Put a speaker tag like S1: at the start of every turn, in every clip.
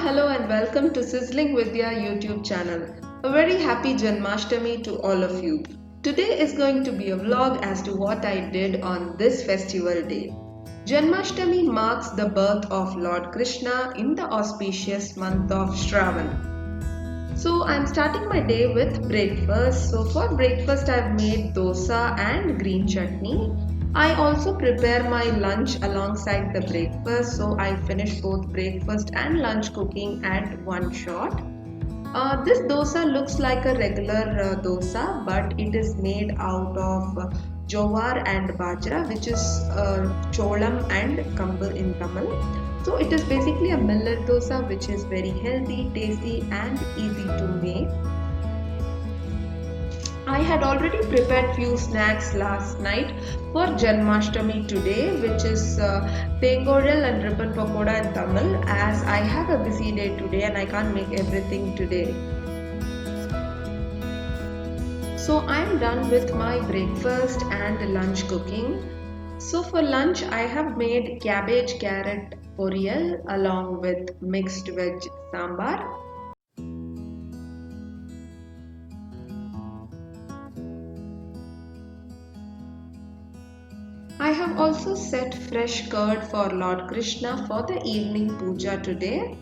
S1: Hello and welcome to Sizzling Vidya YouTube channel. A very happy Janmashtami to all of you. Today is going to be a vlog as to what I did on this festival day. Janmashtami marks the birth of Lord Krishna in the auspicious month of Shravan. So I'm starting my day with breakfast. So for breakfast I've made dosa and green chutney. I also prepare my lunch alongside the breakfast, so I finish both breakfast and lunch cooking at one shot. This dosa looks like a regular dosa, but it is made out of jowar and bajra, which is cholam and kambal in Tamil. So it is basically a millet dosa, which is very healthy, tasty, and easy to make. I had already prepared few snacks last night for Janmashtami today, which is Pengoril and ribbon pakoda in Tamil, as I have a busy day today and I can't make everything today. So I am done with my breakfast and lunch cooking. So for lunch I have made cabbage carrot poriyal along with mixed veg sambar. I have also set fresh curd for Lord Krishna for the evening puja today.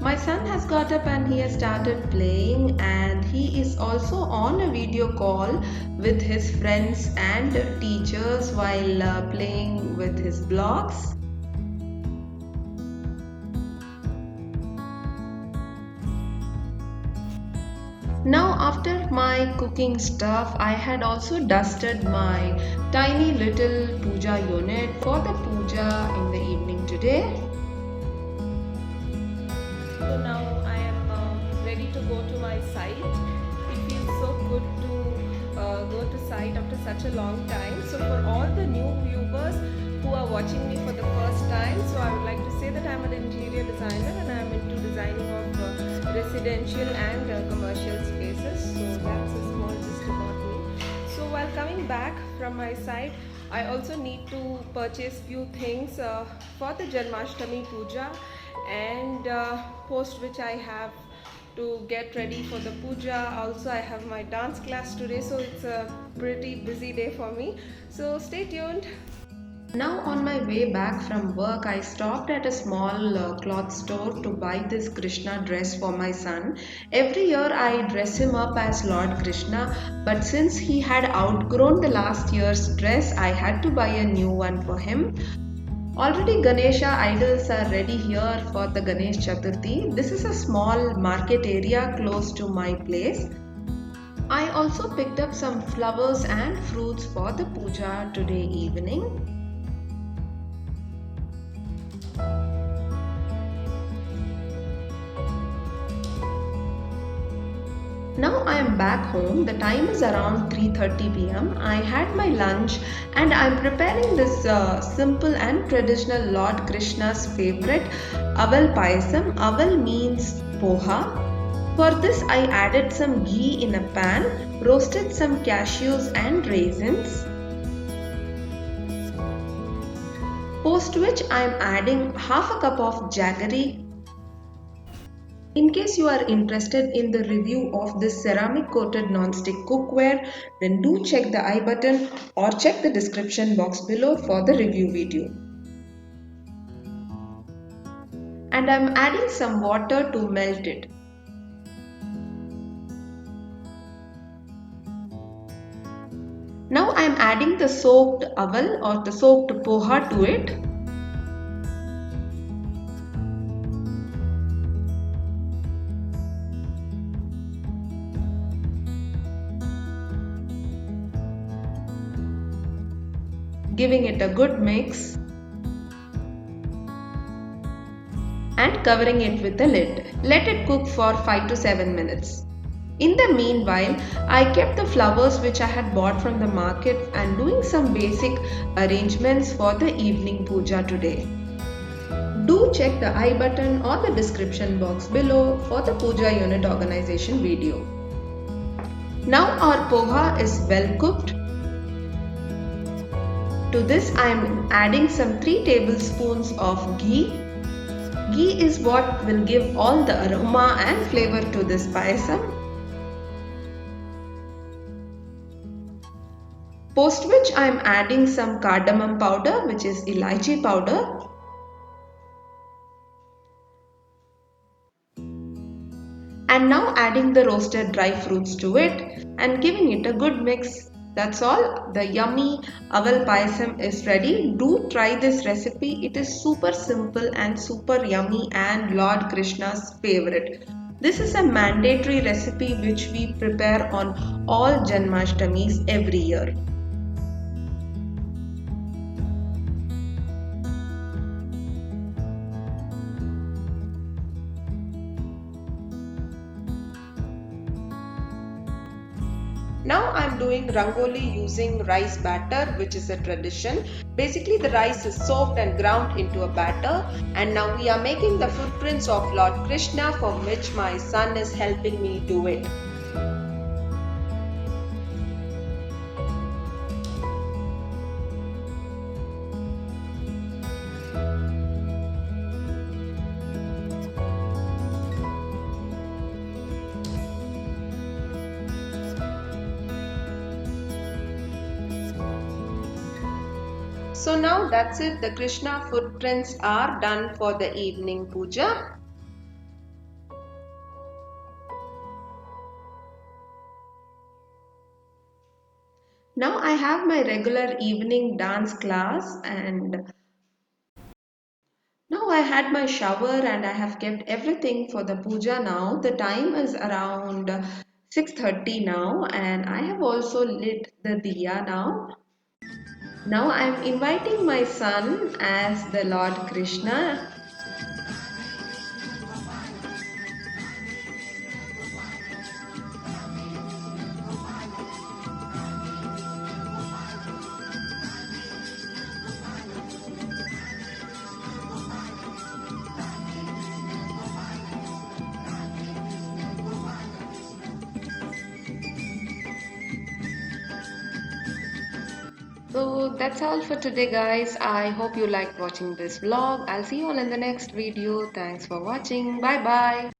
S1: My son has got up and he has started playing, and he is also on a video call with his friends and teachers while playing with his blocks. Now after my cooking stuff, I had also dusted my tiny little puja unit for the puja in the evening today.
S2: So now I am ready to go to my site. It feels so good to go to site after such a long time. So for all the new viewers who are watching me for the first time, so I would like to say that I am an interior designer and I am into designing of residential and commercial spaces. So that's a small gist about me. So while coming back from my site, I also need to purchase few things for the Janmashtami puja, and post which I have to get ready for the puja. Also I have my dance class today, so it's a pretty busy day for me. So stay tuned.
S1: Now on my way back from work, I stopped at a small cloth store to buy this Krishna dress for my son. Every year I dress him up as Lord Krishna, but since he had outgrown the last year's dress, I had to buy a new one for him. Already Ganesha idols are ready here for the Ganesh Chaturthi. This is a small market area close to my place. I also picked up some flowers and fruits for the puja today evening. Now I am back home. The time is around 3:30 p.m. I had my lunch and I am preparing this simple and traditional Lord Krishna's favorite aval payasam. Aval means poha. For this I added some ghee in a pan, roasted some cashews and raisins, post which I am adding half a cup of jaggery. In case you are interested in the review of this ceramic coated non-stick cookware, then do check the I button or check the description box below for the review video. And I am adding some water to melt it. Now I am adding the soaked aval or the soaked poha to it. Giving it a good mix and covering it with a lid. Let it cook for 5 to 7 minutes. In the meanwhile, I kept the flowers which I had bought from the market and doing some basic arrangements for the evening puja today. Do check the I button or the description box below for the puja unit organization video. Now our poha is well cooked. To this I am adding some 3 tablespoons of ghee. Ghee is what will give all the aroma and flavor to this payasam. Post which I am adding some cardamom powder, which is elaichi powder. And now adding the roasted dry fruits to it and giving it a good mix. That's all. The yummy aval payasam is ready. Do try this recipe. It is super simple and super yummy and Lord Krishna's favorite. This is a mandatory recipe which we prepare on all Janmashtamis every year. Now I'm doing rangoli using rice batter, which is a tradition. Basically the rice is soaked and ground into a batter, and now we are making the footprints of Lord Krishna, for which my son is helping me do it. So now that's it, the Krishna footprints are done for the evening puja. Now I have my regular evening dance class, and now I had my shower and I have kept everything for the puja now. The time is around 6:30 now, and I have also lit the diya now. Now I am inviting my son as the Lord Krishna. So that's all for today, guys. I hope you liked watching this vlog. I'll see you all in the next video. Thanks for watching. Bye bye.